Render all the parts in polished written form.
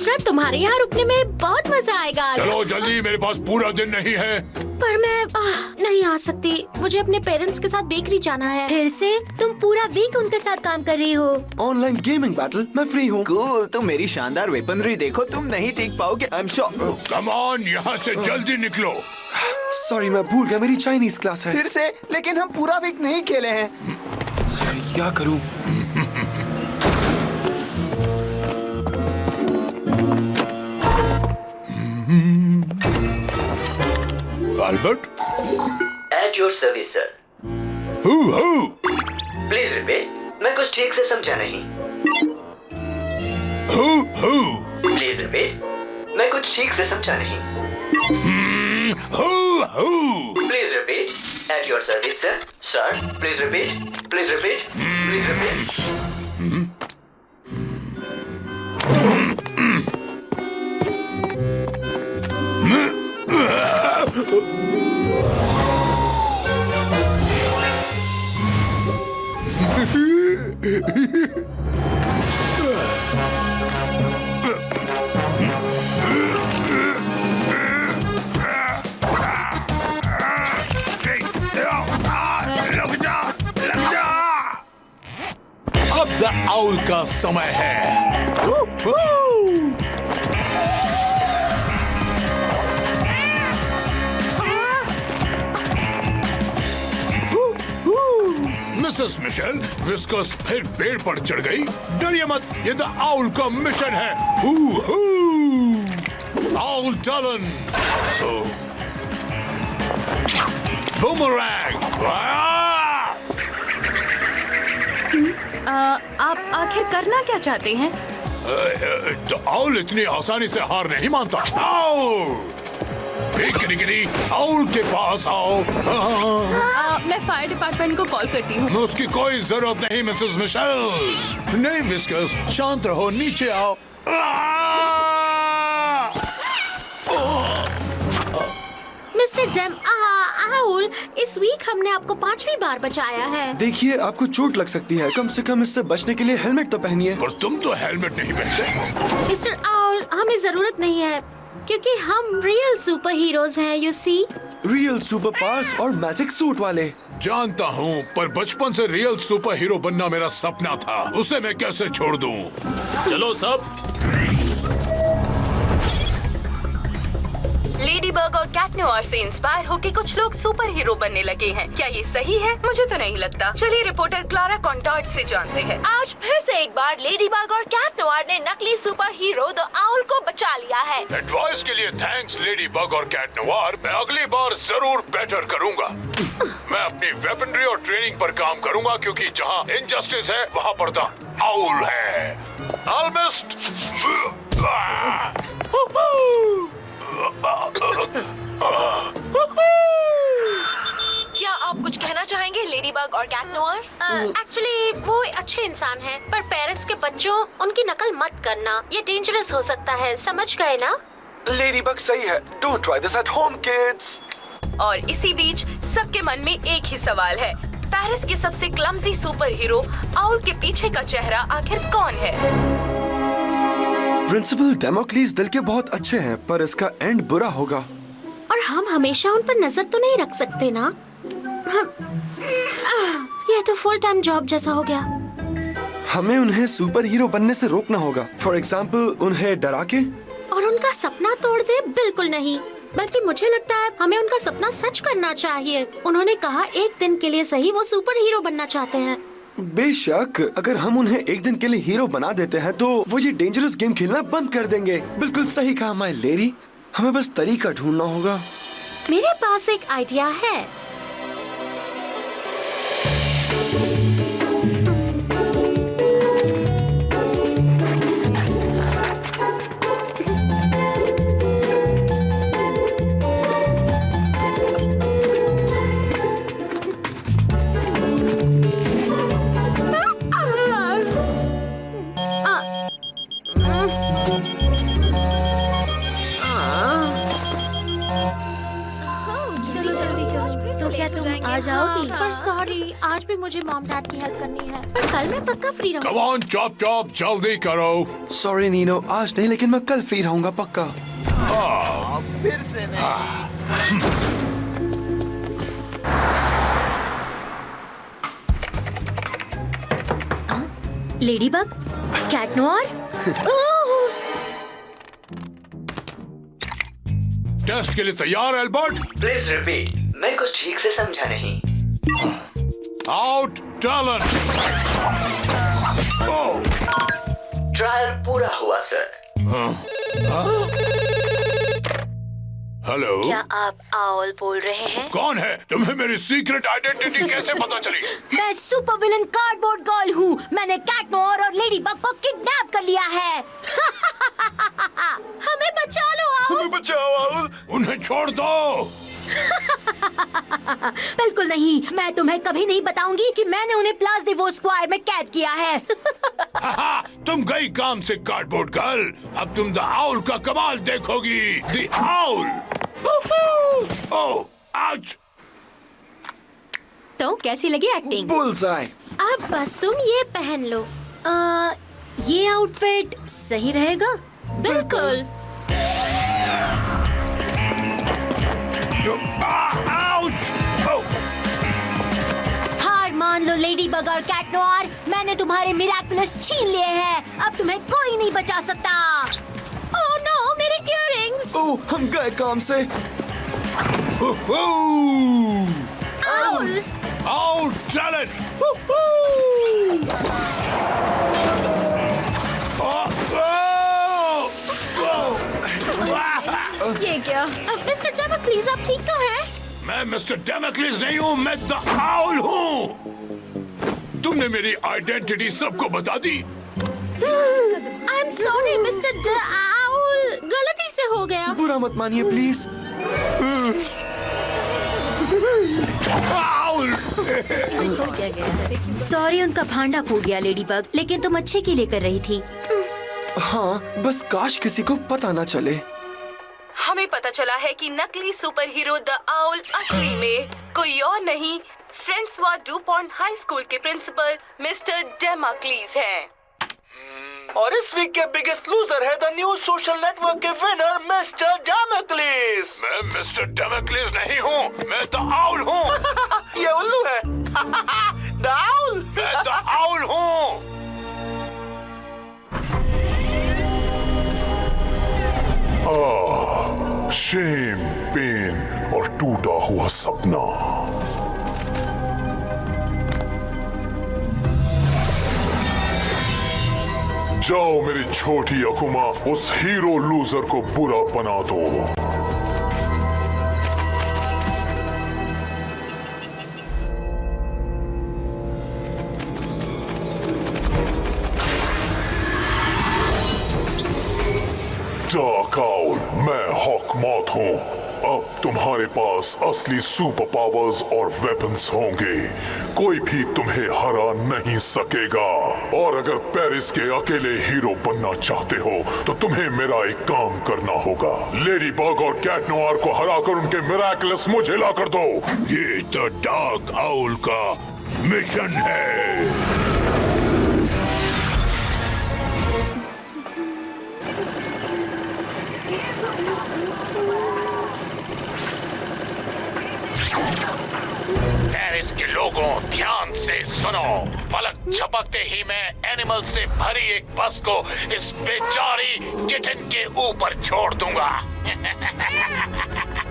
मिश्रा, तुम्हारे यहाँ रुकने में बहुत मजा आएगा आज। चलो जल्दी, मेरे पास पूरा दिन नहीं है। पर मैं नहीं आ सकती, मुझे अपने पेरेंट्स के साथ बेकरी जाना है। फिर से तुम पूरा वीक उनके साथ काम कर रही हो। ऑनलाइन गेमिंग बैटल, मैं फ्री हूँ। कूल, तुम मेरी शानदार वेपनरी देखो, तुम नहीं टीक पाओगे। I am sure. Come on, यहाँ से जल्दी निकलो। सॉरी, मैं भूल गया, मेरी चाइनीज क्लास है। फिर से? लेकिन हम पूरा वीक नहीं खेले हैं। सॉरी, क्या करूँ? Albert, at your service sir. Who please repeat. मैं कुछ ठीक से समझा नहीं। Please repeat. मैं कुछ ठीक से समझा नहीं। Please repeat. At your service sir. Sir please repeat. Please repeat. Please repeat. अब द आउल का समय है। मिसेस मिशेल, विस्कस फिर पेड़ पर चढ़ गई। डरिए मत, ये द आउल का मिशन है। Owl talon, boomerang. आप आखिर करना क्या चाहते हैं? तो आउल इतनी आसानी से हार नहीं मानता। आउल, आउल के पास आओ। मैं फायर डिपार्टमेंट को कॉल करती हूँ। उसकी कोई जरूरत नहीं मिसेस मिशेल। नहीं विस्कस, शांत रहो, नीचे आओ। मिस्टर डेम, आउल, इस वीक हमने आपको 5वीं बार बचाया है। देखिए, आपको चोट लग सकती है, कम से कम इससे बचने के लिए हेलमेट तो पहनिए। और तुम तो हेलमेट नहीं पहनते। मिस्टर आउल, हमें जरूरत नहीं है क्योंकि हम रियल सुपर हीरोज हैं, you see. Real superpowers और मैजिक सूट वाले। जानता हूँ, पर बचपन से रियल सुपर हीरो बनना मेरा सपना था। उसे मैं कैसे छोड़ दूँ? चलो सब। लेडी बग और कैट नोयर से इंस्पायर होकर कुछ लोग सुपर हीरो बनने लगे हैं। क्या ये सही है? मुझे तो नहीं लगता। चलिए रिपोर्टर क्लारा कॉन्टॉर्ट से जानते हैं। आज फिर से एक बार लेडी बग और कैट नोयर ने नकली सुपर हीरो द आउल को बचा लिया है। एडवाइस के लिए थैंक्स लेडी बग और कैट नोयर। मैं अगली बार जरूर बेटर करूंगा। मैं अपनी वेपनरी और ट्रेनिंग पर काम करूंगा, क्योंकि जहाँ इनजस्टिस है वहाँ पर द आउल है। ऑलमोस्ट। क्या आप कुछ कहना चाहेंगे लेडी बग और कैट नोयर? एक्चुअली वो अच्छे इंसान हैं, पर पेरिस के बच्चों, उनकी नकल मत करना। ये डेंजरस हो सकता है, समझ गए ना? लेडी बग सही है। Don't try this at home kids. और इसी बीच सबके मन में एक ही सवाल है, पेरिस के सबसे क्लमजी सुपर हीरो आउल के पीछे का चेहरा आखिर कौन है? प्रिंसिपल डेमोक्लीस दिल के बहुत अच्छे हैं, पर इसका एंड बुरा होगा। और हम हमेशा उन पर नजर तो नहीं रख सकते ना। ये तो फुल टाइम जॉब जैसा हो गया। हमें उन्हें सुपर हीरो बनने से रोकना होगा। फॉर एग्जाम्पल, उन्हें डरा के। और उनका सपना तोड़ दे? बिल्कुल नहीं, बल्कि मुझे लगता है हमें उनका सपना सच करना चाहिए। उन्होंने कहा एक दिन के लिए सही वो सुपर हीरो बनना चाहते हैं। बेशक, अगर हम उन्हें एक दिन के लिए हीरो बना देते हैं तो वो ये डेंजरस गेम खेलना बंद कर देंगे। बिल्कुल सही कहा माय लेडी। हमें बस तरीका ढूंढना होगा। मेरे पास एक आइडिया है। आ जाओगी? पर सॉरी, आज भी मुझे मॉम डैड की हेल्प करनी है, पर कल मैं पक्का फ्री रहूंगी। कम ऑन चॉप चॉप, जल्दी करो। सॉरी नीनो, आज नहीं, लेकिन मैं कल फ्री रहूंगा पक्का। फिर से नहीं। Ladybug, Cat noir. टेस्ट के लिए तैयार एल्बर्ट? प्लीज रिपीट, मैं कुछ ठीक से समझा नहीं। Out talent. ट्रायल पूरा हुआ सर। हेलो, क्या आप आउल बोल रहे हैं? कौन है? तुम्हें मेरी सीक्रेट आइडेंटिटी कैसे पता चली? मैं सुपर विलन कार्डबोर्ड गर्ल हूँ। मैंने कैट नोआर और लेडी बग को किडनैप कर लिया है। हमें बचा लो आउल। बचाओ आउल। उन्हें छोड़ दो। बिल्कुल नहीं, मैं तुम्हें कभी नहीं बताऊंगी कि मैंने उन्हें प्लास डिवो स्क्वायर में कैद किया है। तुम गई काम से कार्डबोर्ड गर्ल। अब तुम द आउल का कमाल देखोगी। The Owl. Oh, ouch. तो कैसी लगी एक्टिंग? बुल्सआई। अब बस तुम ये पहन लो। ये आउटफिट सही रहेगा? बिल्कुल। आउच। हार मान लो लेडी बग और कैट नोआर, मैंने तुम्हारे मिराकुलस छीन लिए हैं। अब तुम्हें कोई नहीं बचा सकता। ओह नो, मेरे इयररिंग्स। ओह, हम गए काम से। आउल। Out talent. ये क्या? मिस्टर डेमोक्लीज, आप ठीक तो हैं? मैं मिस्टर डेमोक्लीज नहीं हूँ, मैं द आउल हूँ। तुमने मेरी आइडेंटिटी सबको बता दी। I am sorry mister the Owl, गलती से हो गया। बुरा मत मानिए प्लीज। आउल। सॉरी, उनका भांडा फूट गया लेडी बग, लेकिन तुम अच्छे के लिए कर रही थी। हाँ, बस काश किसी को पता ना चले। हमें पता चला है कि नकली सुपर हीरो द आउल असली में कोई और नहीं, फ्रांसवा डुपॉन्ट हाई स्कूल के प्रिंसिपल मिस्टर डेमोक्लीज हैं। और इस वीक के बिगेस्ट लूजर है द न्यूज सोशल नेटवर्क के विनर मिस्टर डेमोक्लीज। मैं मिस्टर डेमोक्लीज नहीं हूँ, मैं द आउल हूँ। ये उल्लू है। The owl. मैं द आउल हूँ। शेम, पेन और टूटा हुआ सपना। जाओ मेरी छोटी अकुमा, उस हीरो लूजर को बुरा बना दो। डार्क आउल, मैं हॉक मॉथ हूँ। अब तुम्हारे पास असली सुपर पावर्स और वेपन्स होंगे। कोई भी तुम्हें हरा नहीं सकेगा। और अगर पेरिस के अकेले हीरो बनना चाहते हो तो तुम्हें मेरा एक काम करना होगा। लेडी बग और कैट नोआर को हराकर उनके मिराकुलस मुझे ला कर दो। ये तो डार्क आउल का मिशन है। पेरिस के लोगों, ध्यान से सुनो। पलक झपकते ही मैं एनिमल से भरी एक बस को इस बेचारी किटन के ऊपर छोड़ दूंगा।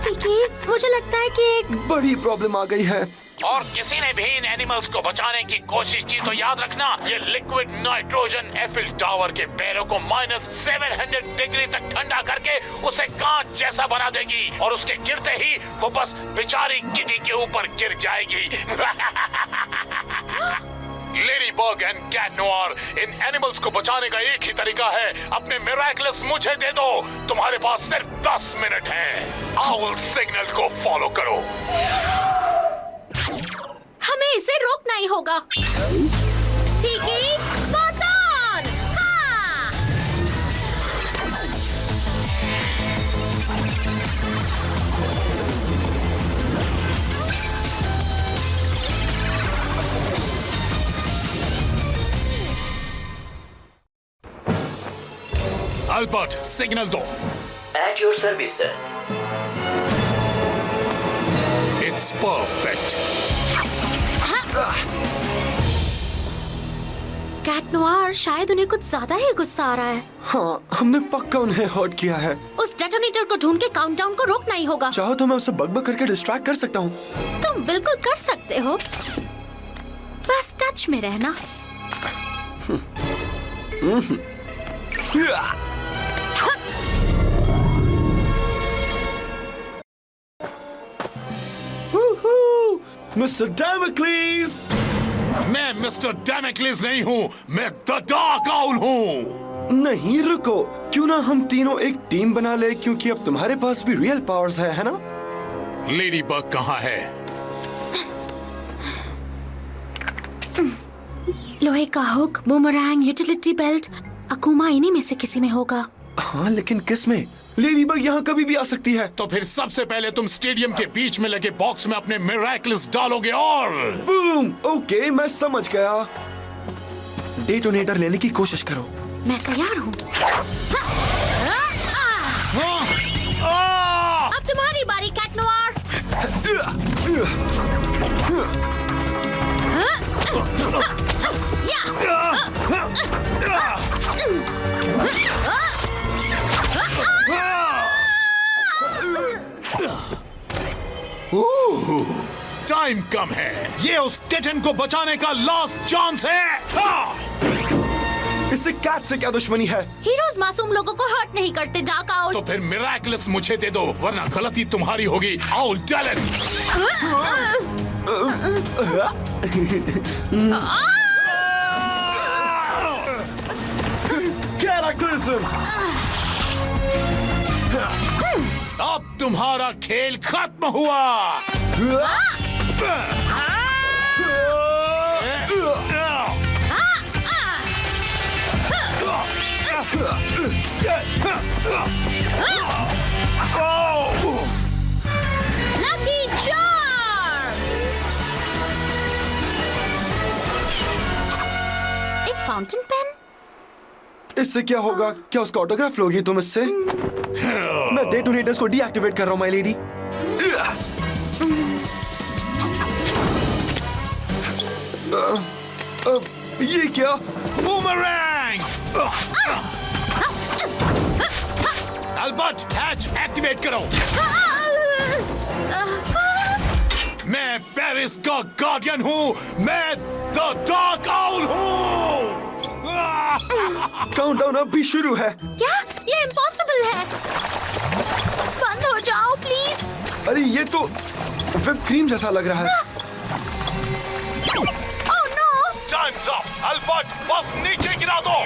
ठीक है, मुझे लगता है कि एक बड़ी प्रॉब्लम आ गई है। और किसी ने भी इन एनिमल्स को बचाने की कोशिश की तो याद रखना, ये लिक्विड नाइट्रोजन एफिल टावर के पैरों को -700 डिग्री तक ठंडा करके उसे कांच जैसा बना देगी। और उसके गिरते ही वो बस बेचारी किटी के ऊपर गिर जाएगी। Ladybug and Cat Noir, इन एनिमल्स को बचाने का एक ही तरीका है, अपने मिराकुलस मुझे दे दो। तुम्हारे पास सिर्फ 10 मिनट हैं। आउल सिग्नल को फॉलो करो। हमें इसे रोकना ही होगा। ठीक है, स्पॉट ऑन। हाँ। अल्बर्ट सिग्नल दो। At your service, sir. It's perfect. Cat Noir, शायद उन्हें कुछ ज्यादा ही गुस्सा आ रहा है। हाँ, हमने पक्का उन्हें हर्ट किया है। उस डेटोनेटर को ढूंढ के काउंटडाउन को रोकना ही होगा। चाहो तो मैं उसे बग करके डिस्ट्रैक्ट कर सकता हूँ। तुम बिल्कुल कर सकते हो, बस टच में रहना। मिस्टर डैमोक्लीस! मैं मिस्टर डैमोक्लीस नहीं हूँ, मैं द डार्क आउल हूँ। नहीं, रुको। क्यों ना हम तीनों एक टीम बना ले, क्योंकि अब तुम्हारे पास भी रियल पावर्स है ना? लेडी बग कहाँ है? लोहे का हुक, बूमरैंग, यूटिलिटी बेल्ट, अकुमा इन्हीं में से किसी में होगा। हाँ, लेकिन किस में? लेडीबग यहाँ कभी भी आ सकती है। तो फिर सबसे पहले तुम स्टेडियम के बीच में लगे बॉक्स में अपने मिरेकल्स डालोगे और बूम! ओके, मैं समझ गया। डेटोनेटर लेने की कोशिश करो। मैं तैयार हूँ। अब तुम्हारी बारी, कैट नोआर। टाइम कम है, ये उस किटन को बचाने का लास्ट चांस है। इससे कैट से क्या दुश्मनी है? हीरोज मासूम लोगों को हर्ट नहीं करते, डार्क आउल। तो फिर मिरेकल्स मुझे दे दो, वरना गलती तुम्हारी होगी। Owl talent. अब तुम्हारा खेल खत्म हुआ। Lucky charm. एक फाउंटेन पेन। इससे क्या होगा? क्या उसका ऑटोग्राफ लोगी तुम इससे? मैं डेटोनेटर्स को डीएक्टिवेट कर रहा हूँ, माय लेडी। ये क्या? बूमरैंग। अल्बर्ट, हैच एक्टिवेट करो। मैं पेरिस का गार्डियन हूँ, मैं द डार्क आउल हूँ। काउंटडाउन अब भी शुरू है। क्या? ये इम्पॉसिबल है। बंद हो जाओ प्लीज। अरे ये तो व्हिप क्रीम जैसा लग रहा है। Oh no! Time's up. Albert, बस नीचे गिरा दो।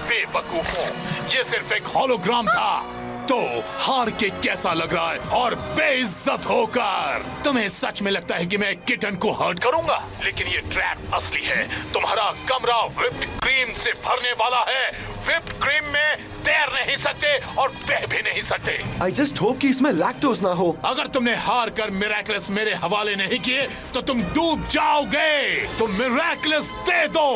बेवकूफों, ये सिर्फ एक होलोग्राम था। तो हार के कैसा लग रहा है? और बेइज्जत होकर तुम्हें सच में लगता है कि मैं किटन को हर्ट करूंगा? लेकिन ये ट्रैप असली है। तुम्हारा कमरा व्हिप्ड क्रीम से भरने वाला है। व्हिप्ड क्रीम में तैर नहीं सकते और बह भी नहीं सकते। आई जस्ट होप कि इसमें लैक्टोज ना हो। अगर तुमने हार कर मिरेकल्स मेरे हवाले नहीं किए तो तुम डूब जाओगे। तुम मिरेकल्स दे दो।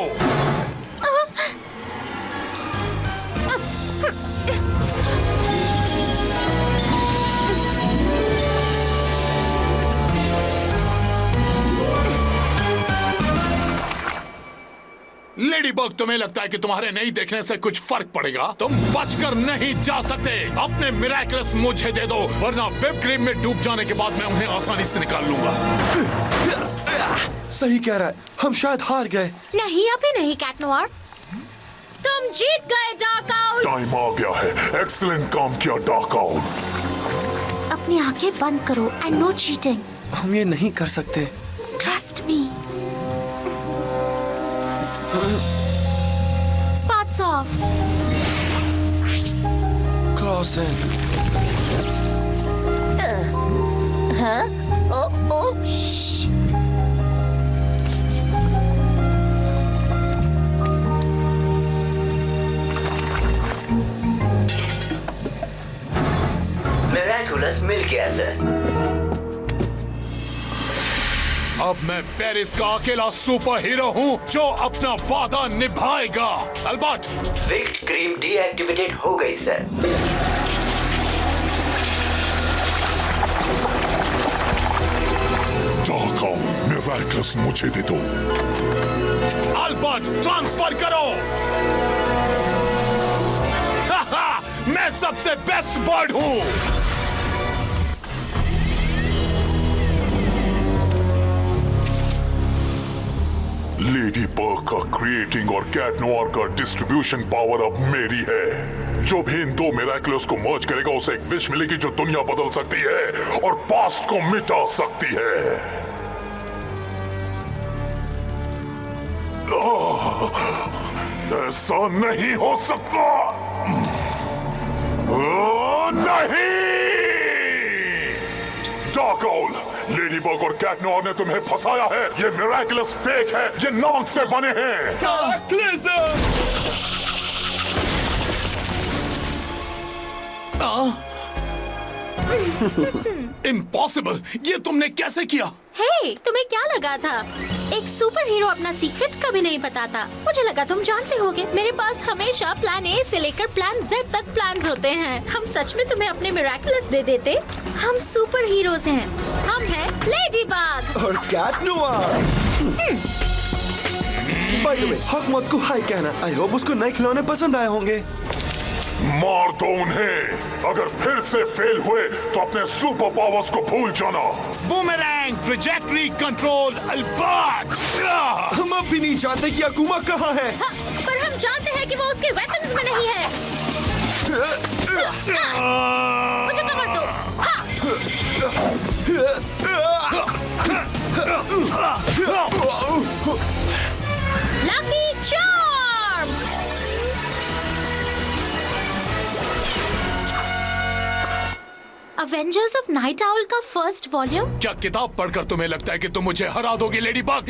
लेडी बग, तुम्हें लगता है कि तुम्हारे नहीं देखने से कुछ फर्क पड़ेगा? तुम बचकर नहीं जा सकते। अपने मिरेकल्स मुझे दे दो, वरना व्हिप क्रीम में डूब जाने के बाद मैं उन्हें आसानी से निकाल लूंगा। सही कह रहा है, हम शायद हार गए। नहीं, अभी नहीं कैट नोआर। तुम जीत गए डार्क आउल। टाइम आ गया है। एक्सीलेंट काम किया डार्क आउल। अपनी आंखें बंद करो एंड नो चीटिंग। हम ये नहीं कर सकते। Trust me. Spots off. Close in. Shh. Miraculous मिल गया सर। अब मैं पेरिस का अकेला सुपर हीरो हूँ जो अपना वादा निभाएगा। अल्बर्ट, विक्ट क्रीम डीएक्टिवेटेड हो गई सर। डार्क आउल मिराकल्स मुझे दे दो। अल्बर्ट ट्रांसफर करो। मैं सबसे बेस्ट बर्ड हूँ। लेडी बग का क्रिएटिंग और कैट नोआर का डिस्ट्रीब्यूशन पावर अब मेरी है। जो भी इन दो मिराकल्स को मर्ज करेगा उसे एक विश मिलेगी जो दुनिया बदल सकती है और पास्ट को मिटा सकती है। ऐसा नहीं हो सकता। नहीं! डार्क आउल, लेडी बग और कैट नोआर ने तुम्हें फंसाया है। ये मिराकुलस फेक है, ये नाक से बने हैं। इम्पॉसिबल! ये तुमने कैसे किया? हे, तुम्हें क्या लगा था? एक सुपर हीरो अपना सीक्रेट कभी नहीं बताता। मुझे लगा तुम जानते होगे। मेरे पास हमेशा प्लान ए से लेकर प्लान जेड तक प्लान्स होते हैं। हम सच में तुम्हें अपने मिराकुलस दे देते। हम सुपर हीरोज हैं। हम हैं लेडी बग और Cat Noir. By the way, Hawk Moth को हाय कहना। आई होप उसको नए खिलौने पसंद आए होंगे। मार दो उन्हें। अगर फिर से फेल हुए तो अपने सुपर पावर्स को भूल जाना। बूमेरैंग ट्रैजेक्टरी कंट्रोल अल्बर्ट। हम अब भी नहीं जानते कि अकुमा कहाँ है। हाँ, पर हम जानते हैं कि वो उसके वेपन्स में नहीं है। मुझे कवर दो। हाँ। Lucky charm. Avengers of night owl का फर्स्ट वॉल्यूम। क्या किताब पढ़कर तुम्हें लगता है कि तुम मुझे हरा दोगी लेडी बग?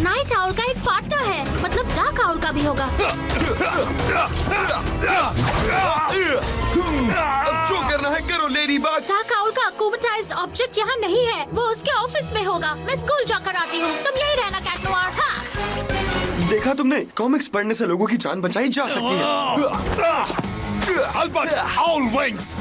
नाइट आउल का एक पार्टनर है, मतलब डार्क आउल का भी होगा। अब जो करना है करो लेडी बग। डार्क आउल का अक्यूमुटाइज्ड ऑब्जेक्ट यहाँ नहीं है, वो उसके ऑफिस में होगा। मैं स्कूल जाकर आती हूँ, तुम यही रहना कैट नोआर। हाँ। देखा तुमने, कॉमिक्स पढ़ने से लोगों की जान बचाई जा सकती है। Albert, owl wings.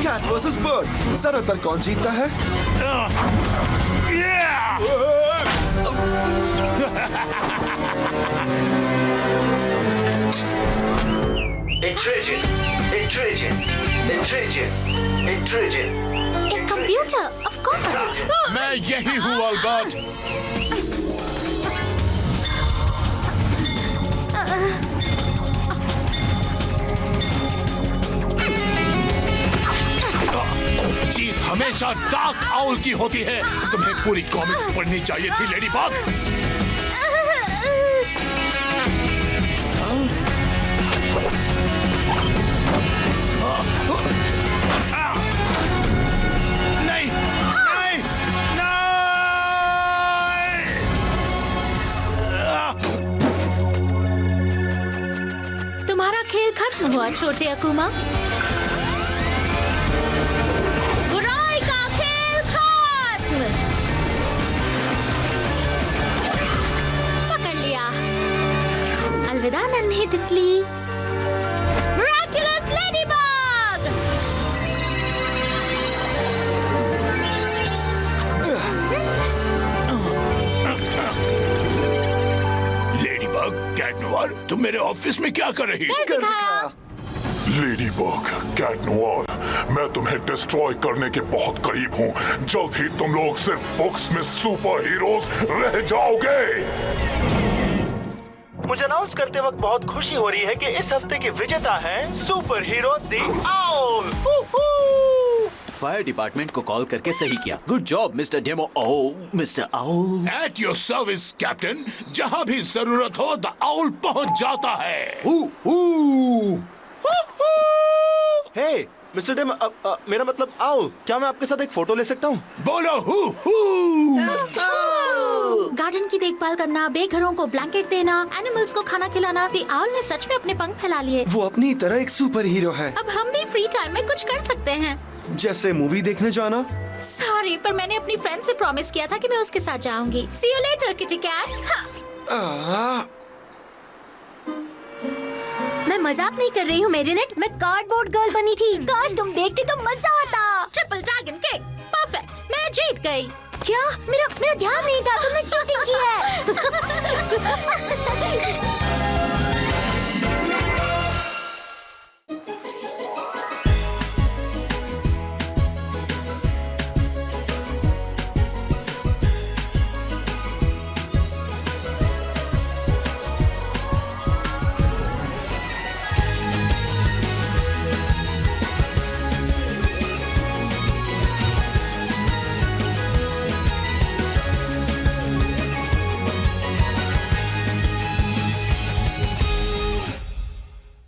Cat versus bird, ज्यादातर कौन जीतता है? इंट्रेजन। एक कंप्यूटर, ऑफ कोर्स। मैं यही हूँ अल्बर्ट। जीत हमेशा डार्क आउल की होती है। तुम्हें पूरी कॉमिक्स पढ़नी चाहिए थी लेडी बग। नहीं, नहीं, नहीं। तुम्हारा खेल खत्म हुआ छोटे अकुमा। बुराई का खेल खत्म। पकड़ लिया। अलविदा नन्ही तितली। Miraculous Ladybug. Ladybug, Cat Noir, तुम मेरे ऑफिस में क्या कर रही हो? कर दिखाया। लेडी बग, कैट नोआर, मैं तुम्हें डिस्ट्रॉय करने के बहुत करीब हूँ। जल्द ही तुम लोग सिर्फ बुक्स में सुपर हीरोज रह जाओगे। मुझे अनाउंस करते वक्त बहुत खुशी हो रही है कि इस हफ्ते के विजेता हैं super hero the owl. Fire department को कॉल करके सही किया। Good job mister demo. Oh mister owl. At your service captain. जहाँ भी जरूरत हो द आउल पहुँच जाता है। हे, मिस्टर डेम, मेरा मतलब आओ, क्या मैं आपके साथ एक फोटो ले सकता हूँ? बोलो हु। गार्डन की देखभाल करना, बेघरों को ब्लैंकेट देना, एनिमल्स को खाना खिलाना। दी आउल ने सच में अपने पंख फैला लिए। वो अपनी तरह एक सुपर हीरो है। अब हम भी फ्री टाइम में कुछ कर सकते हैं। जैसे मूवी देखने जाना। सॉरी, पर मैंने अपनी फ्रेंड से प्रॉमिस किया था कि मैं उसके साथ जाऊंगी। सी यू लेटर किटी कैट। मैं मजाक नहीं कर रही हूँ मेरीनेट, मैं कार्डबोर्ड गर्ल बनी थी। काश तुम देखती तो मजा आता। ट्रिपल ड्रैगन केक, परफेक्ट, मैं जीत गई। क्या? मेरा ध्यान नहीं था, तुमने चीटिंग की है।